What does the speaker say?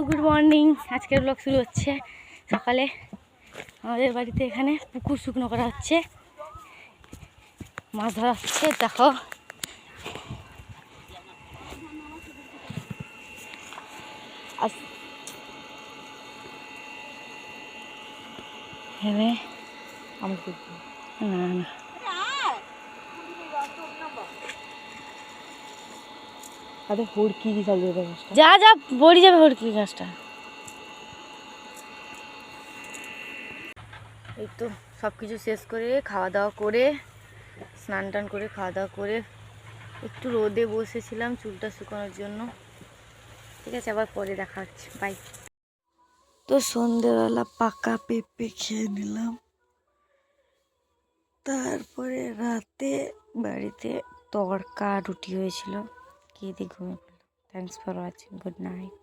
Good morning. আজকের blog শুরু হচ্ছে সকালে। আমাদের বাড়িতে এখানে পুকুর শুকনো করা হচ্ছে, মাছ ধরা হচ্ছে। দেখো না না হুড়কি যা যা বড়ি যাবে হুড়কি গাছটা। এই তো সব কিছু শেষ করে খাওয়া দাওয়া করে স্নান টান করে খাওয়া দাওয়া করে একটু রোদে বসেছিলাম চুলটা শুকানোর জন্য। ঠিক আছে, আবার পরে দেখা হচ্ছে, বাই। তো সন্ধ্যেবেলা পাকা পেঁপে খেয়ে নিলাম, তারপরে রাতে বাড়িতে তড়কা রুটি হয়েছিল, খেয়ে দিয়ে ঘুমিয়ে পড়লাম। Thanks for watching, good night.